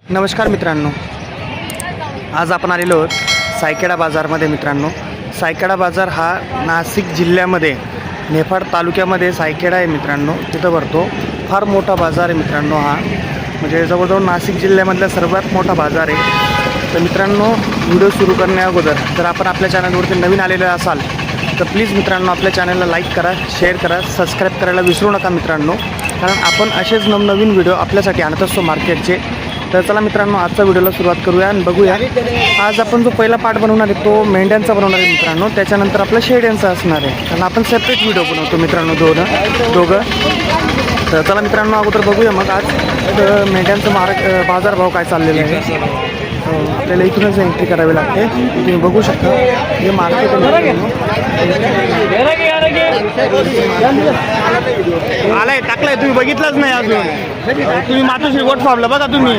नमस्कार मित्रांनो, आज आपण आलेलो आहोत सायखेडा बाजारमध्ये. मित्रांनो, सायखेडा बाजार हा नाशिक जिल्ह्यामध्ये निफाड तालुक्यामध्ये सायखेडा आहे मित्रांनो, तिथं भरतो. फार मोठा बाजार आहे मित्रांनो. हा म्हणजे जवळजवळ नाशिक जिल्ह्यामधला सर्वात मोठा बाजार आहे. तर मित्रांनो, व्हिडिओ सुरू करण्या अगोदर जर आपण आपल्या चॅनलवरती नवीन आलेले असाल तर प्लीज मित्रांनो आपल्या चॅनलला लाईक करा, शेअर करा, सबस्क्राईब करायला विसरू नका मित्रांनो, कारण आपण असेच नवनवीन व्हिडिओ आपल्यासाठी आणत असतो मार्केटचे. तर चला मित्रांनो, आजच्या व्हिडिओला सुरुवात करूया आणि बघूया. आज आपण जो पहिला पार्ट बनवणार आहे तो मेंढ्यांचा बनवणार आहे मित्रांनो. त्याच्यानंतर आपला शेळ्यांचा असणार आहे, कारण आपण सेपरेट व्हिडिओ बनवतो मित्रांनो दोघं. तर चला मित्रांनो, अगोदर बघूया मग आज मेंढ्यांचं बाजारभाव काय चाललेलं आहे. आपल्याला इथूनच एंट्री करावी लागते. तुम्ही बघू शकता हे मार्केट आलाय, टाकलाय, तुम्ही बघितलंच नाही अजून. तुम्ही मातोश्री गोट फावलं बघा तुम्ही,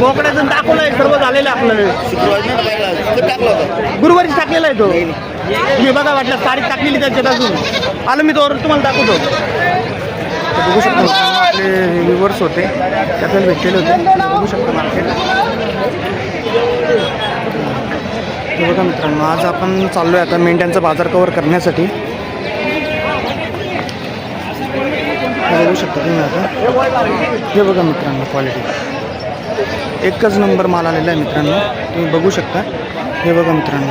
बोकड्याचं टाकलंय, सर्व झालेलं आपलं. गुरुवारीच टाकलेला आहे तो, तुम्ही बघा, वाटलं तारीख टाकलेली त्याच्यात अजून. आलं मी तोवर तुम्हाला दाखवतो. बघू शकता आपले व्ह्यूवर्स होते, आपल्याला भेटलेले होते. बघू शकता मार्केट. बघा मित्रांनो, आज आपण चाललो आहे आता मेंढ्यांचा बाजार कव्हर करण्यासाठी. बघू शकता तुम्ही आता. हे बघा मित्रांनो, क्वालिटी एकच नंबर माल आलेला आहे मित्रांनो, तुम्ही बघू शकता. हे बघा मित्रांनो,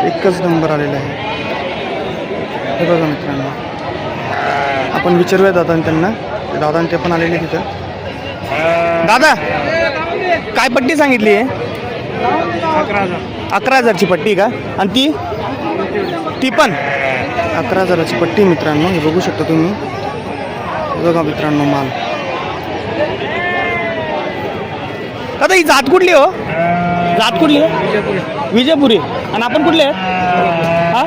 एकच नंबर आलेला आहे. हे बघा मित्रांनो, आपण विचारूया दादांना. दादा ते पण आलेले तिथं. दादा, काय पट्टी सांगितली आहे? 11,000ची पट्टी का? आणि ती पण 11,000ची पट्टी मित्रांनो. हे बघू शकता तुम्ही. बघा मित्रांनो माल. दादा, ही जात कुठली हो? जात कुठली? विजयपुरी. आणि आपण कुठले आहेत? हां,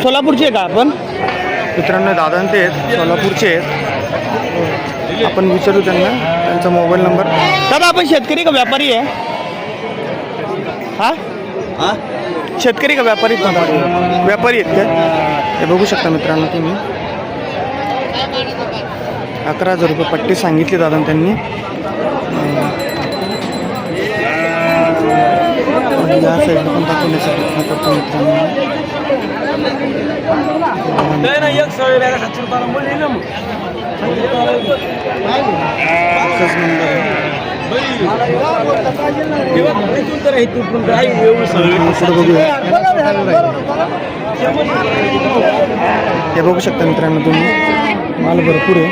सोलापूरची आहे का आपण? मित्रांनो, दादा ते आहेत सोलापूरचे आहेत. आपण विचारू त्यांना त्यांचा मोबाईल नंबर. दादा, आपण शेतकरी का व्यापारी आहे? हां, शेतकरी का व्यापारी? व्यापारी आहेत का? हे बघू शकता मित्रांनो तुम्ही. 11,000 रुपये पट्टी सांगितली दादा त्यांनी. या साईडला पण दाखवण्याचा प्रयत्न करतो मित्रांनो. हे बघू शकता मित्रांनो तुम्ही. माल भरपूर आहे,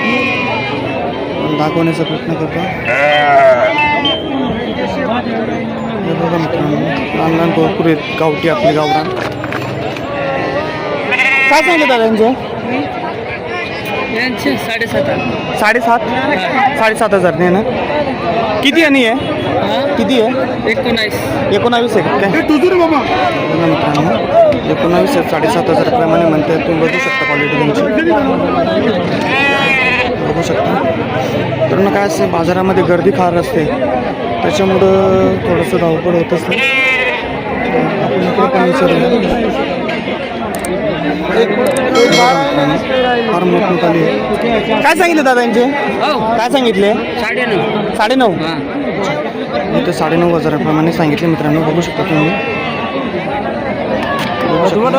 दाखवण्याचा प्रयत्न करतो. हे बघा मित्रांनो, लहान लहान भरपूर आहेत गावठी आपले गावरान. काय सांगितलं दादा यांचे? 7,500 नाही ना? किती आणि आहे? किती आहे? 19 आहे काय? मित्रांनो 19 आहे. 7,500 रुपयामध्ये म्हणते. तुम्ही बघू शकता क्वालिटी त्यांची. बघू शकता. तर काय असते, बाजारामध्ये गर्दी फार असते, त्याच्यामुळं थोडंसं धावपळ होत असते. आपण इकडे पण विचारूया. फार मोठ आली. काय सांगितलं दादा यांचे? काय सांगितले? 9.5. इथे 9,500 रुपयाप्रमाणे सांगितले मित्रांनो. बघू शकता तुम्ही.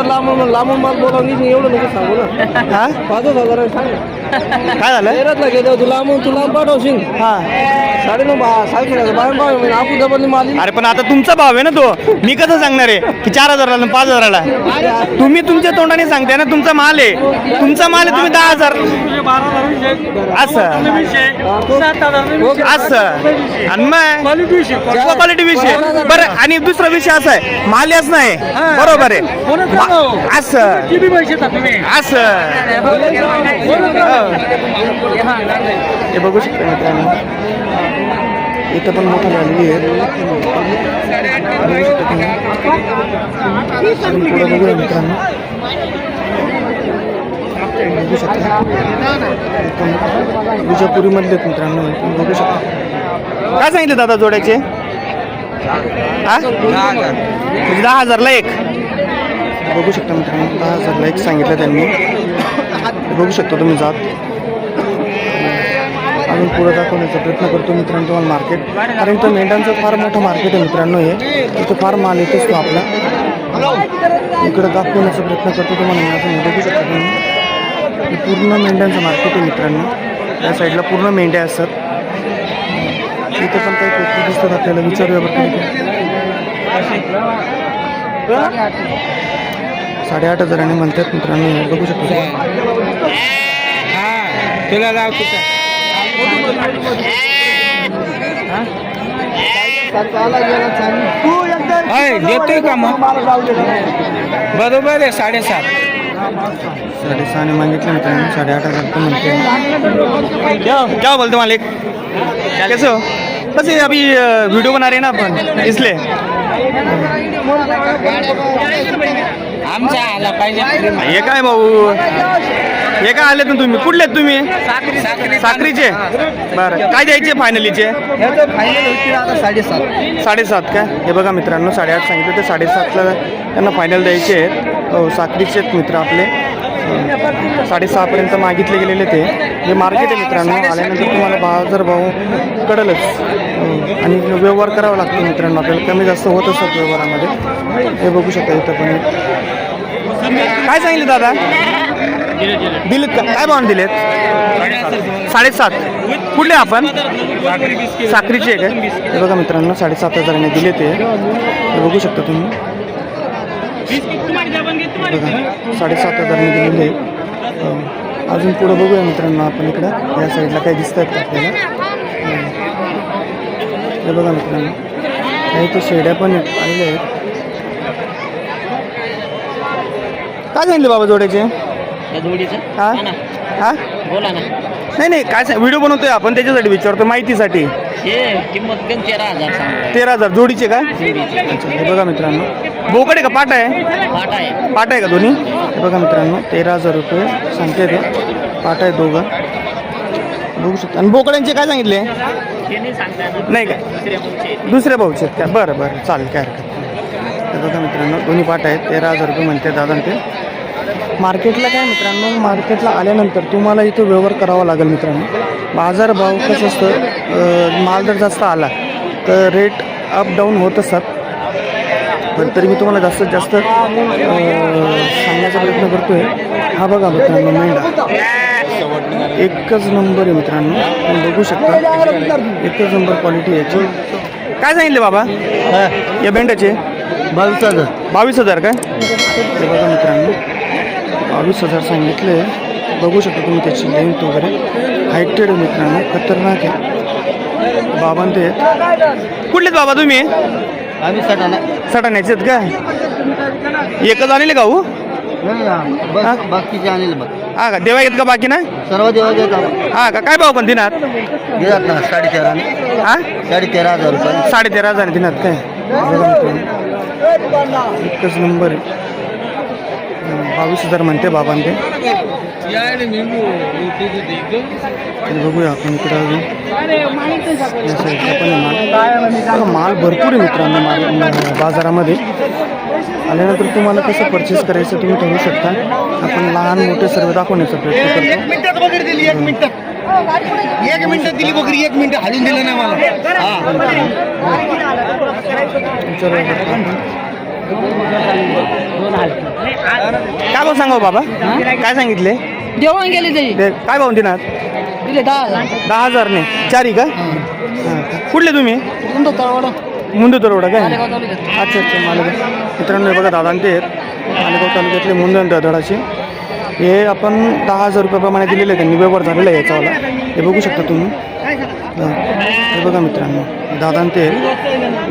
लांबून माल बोलावून एवढं नको सांगू ना. हा, 5,000 सांग. काय झालं? तू लांब पाठवशील. हा, 9.5 आपण डबल माल. अरे पण आता तुमचा भाव आहे ना तो. मी कसं सांगणार आहे की 4,000ला 5,000ला? तुम्ही तुमच्या तोंडाने सांगताय ना. तुमचा माल आहे, तुम्ही 10,000 असं. आणि मग क्वालिटी विषय. बरं, आणि दुसरा विषय असा आहे, माल याच नाही. बरोबर आहे असं. हे बघू शकता मित्रांनो. इथं पण मोठा झालेली आहे. पुढे बघूया मित्रांनो. बघू शकता विजयपुरीमधले मित्रांनो. बघू शकता. काय सांगितलं दादा जोड्याचे? हा, 10,000ला एक. बघू शकता मित्रांनो, 10,000ला एक सांगितलं त्यांनी. बघू शकता तुम्ही जात अजून पुढे दाखवण्याचा प्रयत्न करतो मित्रांनो तुम्हाला मार्केट, कारण तर मेंढ्यांचं फार मोठं मार्केट आहे मित्रांनो. हे इथं फार माल येत असतो आपला. इकडं दाखवण्याचा प्रयत्न करतो तुम्हाला. अजून बघू शकता तुम्ही, हे पूर्ण मेंढ्यांचं मार्केट आहे मित्रांनो. या साईडला पूर्ण मेंढ्या असतात. इथं पण काही कोकणी दिसतात आपल्याला. विचारूया बरं 8,500 म्हणतात मित्रांनो. हे बघू शकतो तुला लाव देतोय का मग? बरोबर आहे 7.5. 6.5 मागितलं मित्रांनो. 8,500 पण म्हणते. क्या बोलते मालिक? कैसे हो? बस ये अभी वीडियो बना रहे हैं ना अपन, इसलिए. आमचा आला पाहिजे. हे काय भाऊ, हे काय आले तुम्ही? कुठले आहेत तुम्ही? साक्रीचे. बरं, काय द्यायचे फायनलीचे? फायनल होती आता 7.5. 7.5 काय? हे बघा मित्रांनो, 8.5 सांगितलं ते 7.5ला त्यांना फायनल द्यायचे आहेत. हो, साक्रीचे आहेत मित्र आपले. 6.5पर्यंत मागितले गेलेले ते. हे मार्केट आहे मित्रांनो. आल्यानंतर तुम्हाला बाजारभाव कळलंच. आणि व्यवहार करावा लागतो मित्रांनो. आपल्याला कमी जास्त होत असतात व्यवहारामध्ये. हे बघू शकता इथं पण. काय सांगितले दादा? दिलेत का? काय भावाने दिलेत? 7.5. कुठले आपण? साखरीचे आहे काय? हे बघा मित्रांनो, 7,500 दिले ते. हे बघू शकता तुम्ही. बघा 7,500 दिलेले. अजून पुढं बघूया मित्रांनो आपण. इकडं या साईडला काय दिसत आहेत का आपल्याला? हे बघा मित्रांनो, काही तर शेड्या पण आलेल्या आहेत. काय सांगितले बाबा जोड्याचे? हा हा बोला ना. नाही काय व्हिडिओ बनवतोय आपण, त्याच्यासाठी विचारतो, माहितीसाठी. किंमत 13,000 सांगा. 13,000 जोडीचे काय? अच्छा, हे बघा मित्रांनो. बोकड आहे का पाटा आहे? पाटा आहे का दोन्ही? हे बघा मित्रांनो, 13,000 रुपये सांगते ते. पाटा आहे दोघं, बघू शकता. आणि बोकड्यांचे काय सांगितले? नाही काय? दुसऱ्या भाऊचे आहेत का? बरं चालेल, काय हरकत नाही. हे बघा मित्रांनो, दोन्ही पाटा आहेत. 13,000 रुपये म्हणते दादा ते. मार्केटला काय मित्रांनो, मार्केटला आल्यानंतर तुम्हाला इथं व्यवहार करावा लागेल मित्रांनो. बाजारभाव कसं असतं, माल जर जास्त आला तर रेट अप डाऊन होत असतात. पण तरी मी तुम्हाला जास्तीत जास्त सांगण्याचा प्रयत्न करतोय. हा बघा मित्रांनो, मेंढा एकच नंबर आहे मित्रांनो. तुम्ही बघू शकता, एकच नंबर क्वालिटी याची. काय सांगितले बाबा या मेंढ्याचे? 22,000 काय? हे बघा मित्रांनो, 22,000 सांगितले. बघू शकता तुम्ही त्याची लेंथ वगैरे. हायटेड मित्रांनो, खतरनाक आहे. बाबा ते कुठलेत बाबा तुम्ही? आम्ही सटाण्याचे आहेत काय? एकच आणले का हो? बाकीचे आणले बघ. हा का? देवा येत का बाकी ना? सर्व देवा देतात. हा का? काय भाव पण दिनात? देतात ना 13,500. हा 13,500 रुपये. 13,500 दिनात काय? एकच नंबर आहे. 22,000 म्हणते बाबांते. बघूया आपण इकडं अजून या साईडला पण माल भरपूर आहे मित्रांनो. बाजारामध्ये आल्यानंतर तुम्हाला कसं परचेस करायचं तुम्ही ठरवू शकता. आपण लहान मोठे सर्व दाखवण्याचा प्रयत्न करतो. 1 मिनिट दिली बकरी, 1 मिनिट हालून दिलं नाही मला. काय भाव सांगा बाबा? काय सांगितले? जेवण गेले ते काय भाव दिनात? दिले 10,000. 10,000 चारी का? कुठले तुम्ही? मुंदू तरोडा काय? अच्छा मालेगाव. मित्रांनो हे बघा दादा ते आहेत मालेगाव तालुक्यातले मुंदन धडाचे. हे आपण 10,000 रुपयाप्रमाणे दिलेले आहे. त्यांनी व्यवहार झालेला आहे याचावाला. हे बघू शकता तुम्ही. हे बघा मित्रांनो, दादा ते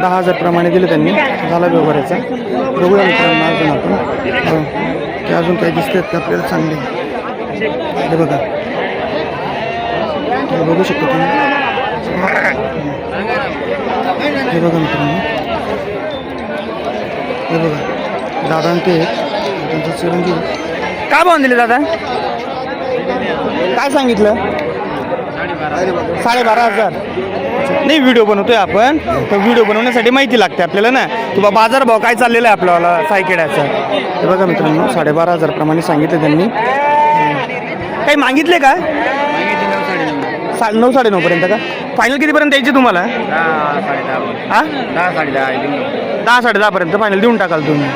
10,000 प्रमाणे दिले त्यांनी. झाला व्यवहार याचा. बघूया मित्रांनो अजून आपण ते अजून काही दिसत आहेत का आपल्याला चांगले. हे बघा, हे बघू शकता तुम्ही. हे बघा मित्रांनो, हे बघा दादा ते त्यांचं चिरंजीव. काय भाव दिले दादा? काय सांगितलं? 12,500. नाही व्हिडिओ बनवतोय आपण, तर व्हिडिओ बनवण्यासाठी माहिती लागते आपल्याला ना, किंवा बाजारभाव काय चाललेला आहे आपल्याला सायखेड्याचा. हे बघा मित्रांनो, 12,500 प्रमाणे सांगितलं त्यांनी. काही मागितले का? 9 9:30 पर्यंत का? फायनल कितीपर्यंत द्यायची तुम्हाला? 10 हां 10 10 10:30 पर्यंत फायनल देऊन टाकाल तुम्ही.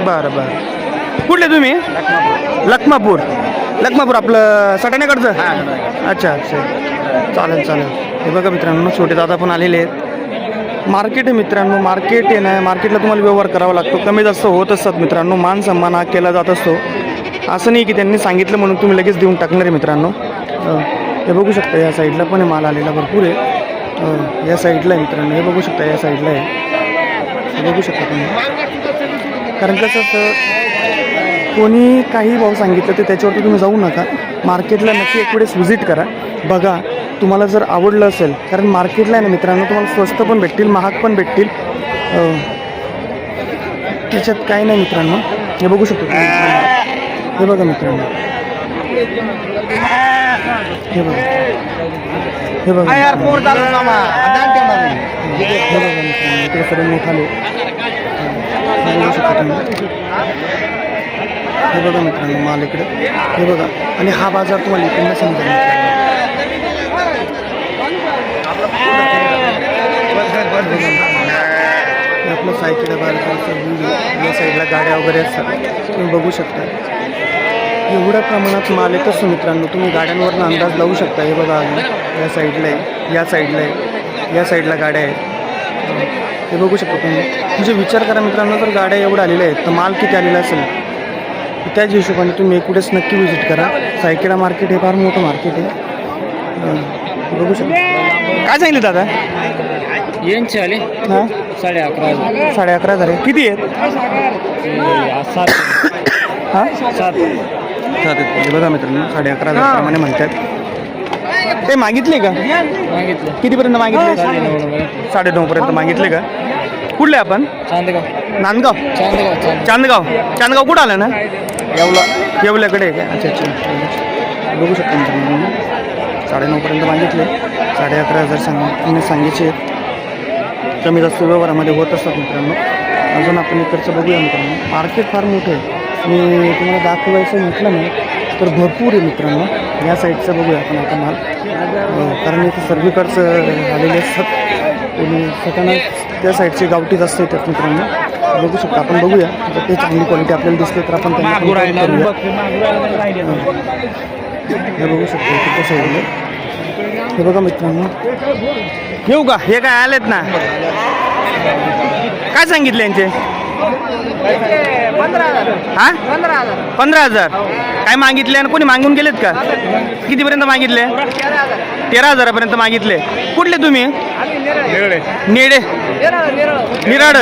बरं बरं. कुठले तुम्ही? लखमापूर. लखमापूर आपलं सटाण्याकडचं? अच्छा अच्छा, चालेल चालेल. हे बघा मित्रांनो, छोटे दादा पण आलेले आहेत. मार्केट आहे मित्रांनो, मार्केट आहे ना, मार्केटला तुम्हाला व्यवहार करावा लागतो. कमी जास्त होत असतात मित्रांनो. मान सन्मान हा केला जात असतो. असं नाही की त्यांनी सांगितलं म्हणून तुम्ही लगेच देऊन टाकणार आहे मित्रांनो. हे बघू शकता या साईडला पण आहे माल आलेला भरपूर आहे. या साईडला आहे मित्रांनो, हे बघू शकता या साईडला आहे. हे बघू शकता तुम्ही. कारण कसं असतं, कोणी काही भाव सांगितलं तर त्याच्यावरती तुम्ही जाऊ नका. मार्केटला नक्की एक वेळेस व्हिजिट करा, बघा. तुम्हाला जर आवडलं असेल, कारण मार्केटला आहे ना मित्रांनो, तुम्हाला स्वस्त पण भेटतील, महाग पण भेटतील. त्याच्यात काही नाही मित्रांनो. हे बघू शकतो तुम्ही. हे बघा मित्रांनो, हे बघा, हे बघा, हे बघा मित्रांनो, इकडे सर्व मोठाले. हे बघू शकता तुम्ही. हे बघा मित्रांनो माल इकडे. हे बघा, आणि हा बाजार तुम्हाला इकडनं समजा. आपलं सायकल बाजाराचा व्ह्यू. या साईडला गाड्या वगैरे असतात, तुम्ही बघू शकता. एवढ्या प्रमाणात माल येत असतो मित्रांनो, तुम्ही गाड्यांवरनं अंदाज लावू शकता. हे बघा, या साईडला आहे, या साईडला आहे, या साईडला गाड्या आहेत. हे बघू शकता तुम्ही. म्हणजे विचार करा मित्रांनो, जर गाड्या एवढ्या आलेल्या आहेत तर माल किती आलेला असेल, त्याच हिशोबाने तुम्ही एकूणच नक्की विजिट करा. सायकेडा मार्केट हे फार मोठं मार्केट आहे. बघू शकता. काय सांगितलं दादा? यांचे आले हां 11:30. 11:30 आहे. किती आहेत? 7 हां 7. हे बघा मित्रांनो, 11:30 प्रमाणे म्हणतात. ते मागितले का? मागितलं कितीपर्यंत मागितले? 9:30 पर्यंत मागितले का? कुठले आपण? चांदगाव. नांदगाव. चांदगाव. चांदगाव कुठं आलं ना? येवल्याकडे आहे का? अच्छा अच्छा. बघू शकतो मित्रांनो, 9:30 पर्यंत मागितले. 11:30 सांगायचे. कमी जास्त व्यवहारामध्ये होत असतात मित्रांनो. अजून आपण इकडचं बघूया मित्रांनो. मार्केट फार मोठं आहे. मी तुम्हाला दाखवायचं म्हटलं ना तर भरपूर आहे मित्रांनो. या साईडचं बघूया आपण आता माल, कारण इथं सर्वीकडचं आलेले असतात. कोणी स्वतःनं त्या साईडचे गावठी जास्त येतात मित्रांनो. बघू शकता आपण. बघूया जर ते चांगली क्वालिटी आपल्याला दिसली तर आपण त्यांना करूया. हे बघू शकतो त्या साईडला. हे बघा मित्रांनो. येऊ का? हे काय आलेत ना? काय सांगितले यांचे? 15,000. 15,000. काय मागितले आणि कोणी मागून गेलेत का? कितीपर्यंत मागितले? 13,000 मागितले. कुठले तुम्ही? नेडे. निराड.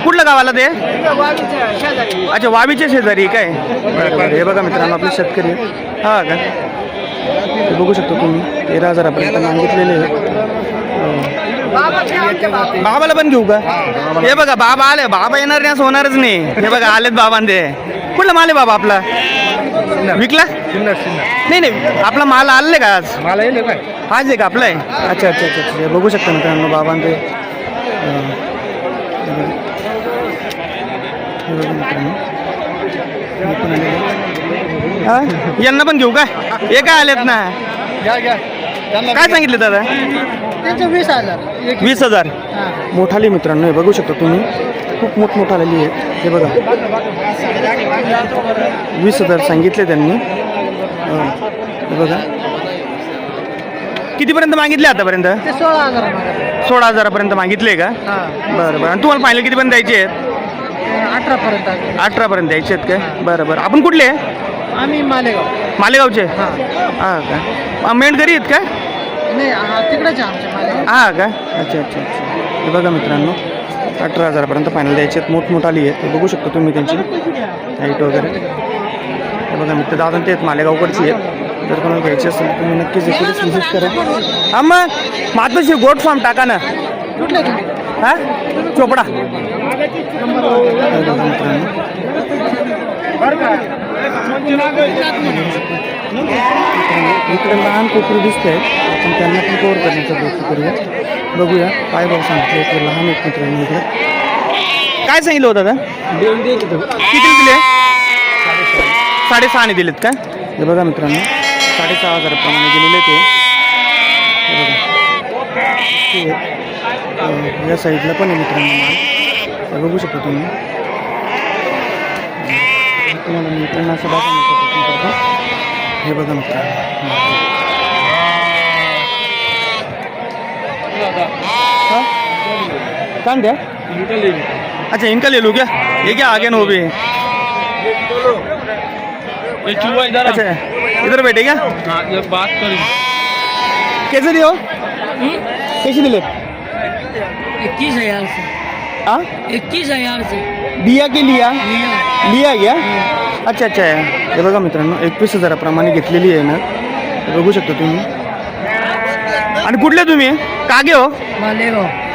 कुठलं गावाला ते? अच्छा, वावीचे शेजारी काय? बरं. हे बघा मित्रांनो, आपले शेतकरी. हा का? हे बघू शकतो तुम्ही. 13,000 मागितलेले. बाबाला पण घेऊ का? हे बघा बाबा आले. बाबा येणार नाही असं होणारच नाही. हे बघा आलेत बाबा. ते कुठला माल आहे बाबा आपला? विकला नाही? नाही, आपला माल आले का आज? आज आहे का आपला आहे? अच्छा अच्छा अच्छा अच्छा. बघू शकता मित्रांनो बाबा ते. हां, यांना पण घेऊ का? हे काय आलेत ना? काय सांगितले दादा? 20,000. मोठाली मित्रांनो. हे बघू शकता तुम्ही. खूप मोठमोठाली आहे. हे बघा 20,000 सांगितले त्यांनी. हे बघा. कितीपर्यंत मागितले आतापर्यंत? 16,000 मागितले का? बरं बरं. आणि तुम्हाला फायनल कितीपर्यंत द्यायचे आहेत? 18 द्यायचे आहेत काय? बरं बरं. आपण कुठले? आम्ही मालेगावचे. हां का? मेंढ घरी आहेत का? नाही, तिकडेच आमच्या. हां का? अच्छा अच्छा अच्छा. हे बघा मित्रांनो, 18,000 फायनल द्यायचे आहेत. मोठमोठाली आहेत. ते बघू शकतो तुम्ही त्यांची हाईट वगैरे. हे बघा मित्र दादा ते आहेत, मालेगावकडची आहेत. जर कोणाला घ्यायची असेल तर तुम्ही नक्कीच इकडेच विजिट करा. हां मग मातोशी गोट फॉर्म टाका ना. हां चोपडा. इकडे लहान कोकरी दिसत आहेत. आपण त्यांना पण कव्हर करण्याचा प्रयत्न करूया. बघूया काय भाव सांगतो. इकडे लहान एक मित्रांनो. इकडे काय सांगितलं होतं दादा? किती दिले? 6.5 दिलेत का? हे बघा मित्रांनो, 6,500 प्रमाणे दिलेले ते. वरती आहे. या साईडला पण आहे मित्रांनो माल. हे बघू शकता तुम्ही. तुम्हाला मित्रांनो असं दाखवण्याचा प्रयत्न करतो. हे बघा मित्रांनो. हाँ? कौन क्या? अच्छा इनका ले लूँ क्या? ये क्या आगे ना वो भी? अच्छा इधर बैठे क्या? बात करें कैसे दिए हो? कैसे दिले? 21,000 से हाँ 21,000 से दिया की लिया? लिया लिया क्या? अच्छा अच्छा हे बघा मित्रांनो 21,000 घेतलेली आहे ना. हे बघू शकता तुम्ही. आणि कुठले तुम्ही? कागे हो?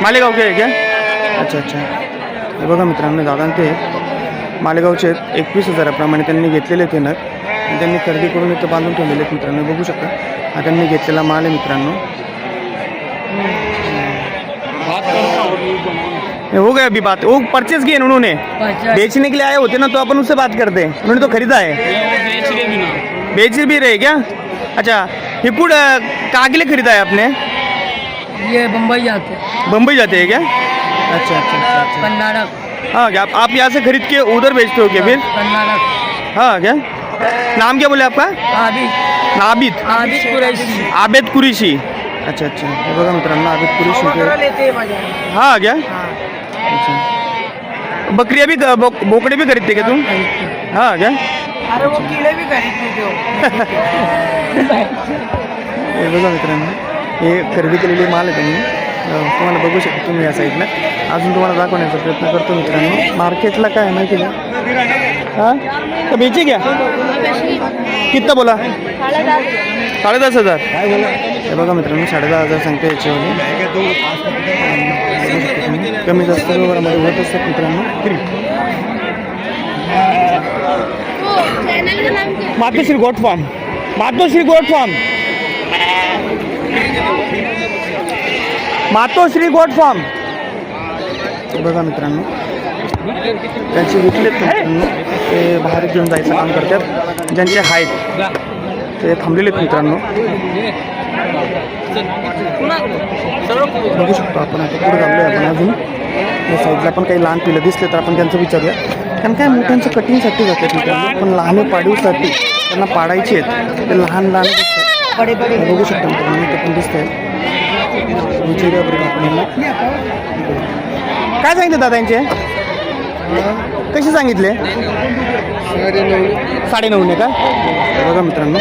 मालेगाव के आहे क्या? अच्छा अच्छा हे बघा मित्रांनो दादा ते मालेगावचे आहेत. 21,000 त्यांनी घेतलेले ते नग आणि त्यांनी खरेदी करून इथं बांधून ठेवलेले आहेत मित्रांनो. बघू शकता हा त्यांनी घेतलेला माल आहे मित्रांनो. हो गया अभी बात. वो परचेज किए उन्होंने, बेचने के लिए आए होते ना तो अपन उससे बात करते. उन्होंने तो खरीदा है. बेच भी रहे क्या? अच्छा ये कुछ कहाँ के लिए खरीदा है आपने? ये बम्बई जाते बम्बई जाते हैं क्या? अच्छा अच्छा अच्छा अच्छा. कर्नाटक हाँ क्या आप यहाँ से खरीद के उधर बेचते हो क्या फिर? कर्नाटक हाँ क्या नाम क्या बोले आपका? आबिद कुरैशी आबेद कुरेशी. अच्छा अच्छा हे बघा मित्रांनो आबेद कुरेशी लेते हैं बाजार. हाँ क्या? अच्छा बकरियाँ भी बोकड़े भी खरीदते क्या तुम? हाँ क्या? अरे वो कीड़े भी खरीदते हो. हे बघा मित्रांनो हे खरेदी केलेले माल आहे त्यांनी. तुम्हाला बघू शकता तुम्ही या साईडला. अजून तुम्हाला दाखवण्याचा प्रयत्न करतो मित्रांनो. मार्केटला काय आहे माहिती का? हां तर बेची घ्या. कितना बोला? 10,500. हे बघा मित्रांनो 10,500 सांगते याच्यावर. कमी जास्त व्यवहारामध्ये होत असतात मित्रांनो. मातोश्री गोट फार्म. मातोश्री गोट फार्म. मातोश्री गोट फार्म. बघा मित्रांनो त्यांचे विकलेत मित्रांनो. ते बाहेर घेऊन जायचं काम करतात. ज्यांचे आहेत ते थांबलेले आहेत मित्रांनो. बघू शकतो आपण आता पुढे चाललो आहे आपण. अजून या साईडला पण काही लहान पिलं दिसले तर आपण त्यांचं विचारूया. कारण काय मोठ्यांचं कटिंगसाठी जातात मित्रांनो. पण लहान पाडीवसाठी त्यांना पाडायचे आहेत. ते लहान लहान दिसतात. बघू शकता मित्रांनो ते पण दिसत आहे. विचारूया आपण यांना. काय सांगितलं दादा यांचे? कसे सांगितले? 9.5 का? बघा मित्रांनो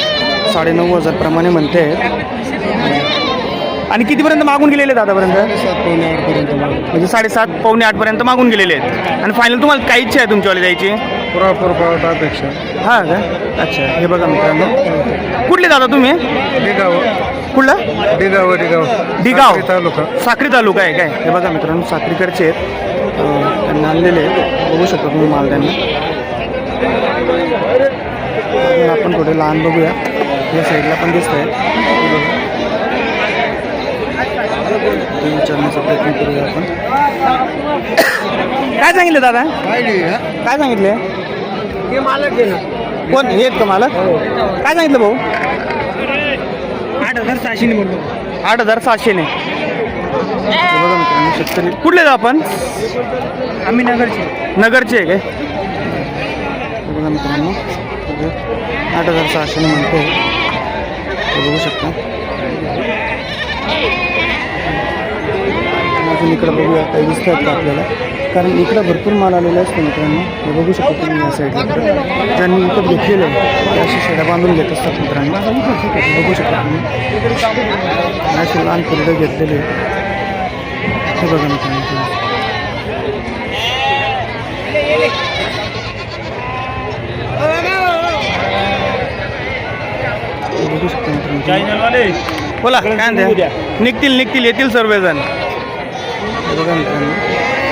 9.5 म्हणते. आणि कितीपर्यंत मागून गेलेले आहेत आतापर्यंत? 7-8 म्हणजे 7:30 पावणे 8 मागून गेलेले आहेत. आणि फायनल तुम्हाला काय इच्छा आहे तुमच्यावाली द्यायची? पुरापूर पावटापेक्षा हां का? अच्छा हे बघा मित्रांनो. कुठले दादा तुम्ही? डिगाव कुठलं? डिगाव डिगाव तालुका. साक्री तालुका आहे काय? हे बघा मित्रांनो साक्रीकडचे आहेत. त्यांना आणलेले आहेत. बघू शकता तुम्ही माल त्यांना. आपण थोडे लहान बघूया. या साईडला पण दिसत आहे. विचारण्याचा प्रयत्न करूया आपण. काय सांगितलं दादा? काय सांगितले? हे मालक घे ना. कोण हे आहेत का मालक? काय सांगितलं भाऊ? 8,600 म्हणतो. 8,700 ने. बघा मित्रांनो शेतकरी. कुठले जा आपण? आम्ही नगरचे. नगरचे आहे काय? बघा मित्रांनो 8,600 म्हणतो. बघू शकता. अजून इकडं बघूया काही दिसतात का आपल्याला. कारण इकडं भरपूर माल आलेला असतो मित्रांनो. हे बघू शकतो तुम्ही या साईडला. ज्यांनी विकत घेतलेलं आहे ते अशी शेड्या बांधून घेत असतात मित्रांनो. बघू शकता तुम्ही असे लहान फुलं घेतलेले आहेत. हे बघा मित्रांनो बघू शकता मित्रांनो. बोला काय म्हणते? निघतील येतील सर्वजण. बघा मित्रांनो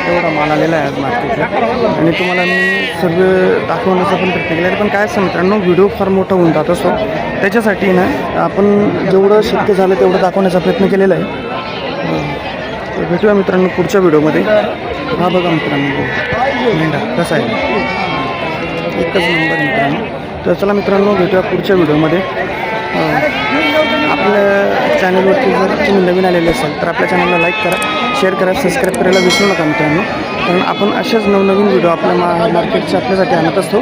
एवढा माल आलेला आहे आज मार्केटला. आणि तुम्हाला मी सर्व दाखवण्याचा पण प्रयत्न केला आहे. पण काय असं मित्रांनो व्हिडिओ फार मोठा होऊन जात असतो. त्याच्यासाठी ना आपण जेवढं शक्य झालं तेवढं दाखवण्याचा प्रयत्न केलेला आहे. तर भेटूया मित्रांनो पुढच्या व्हिडिओमध्ये. हा बघा मित्रांनो मेंढा कसा आहे एकच नंबर मित्रांनो. तर चला मित्रांनो भेटूया पुढच्या व्हिडिओमध्ये. आपल्या आपल्या चॅनलवरती जर तुम्ही नवीन आलेले असाल तर आपल्या चॅनलला लाईक करा, शेअर करा, सबस्क्राईब करायला विसरू नका मित्रांनो. कारण आपण असेच नवनवीन व्हिडिओ आपल्या मार्केटचे आपल्यासाठी आणत असतो.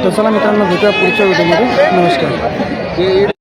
तर चला मित्रांनो, भेटूया पुढच्या व्हिडिओमध्ये. नमस्कार.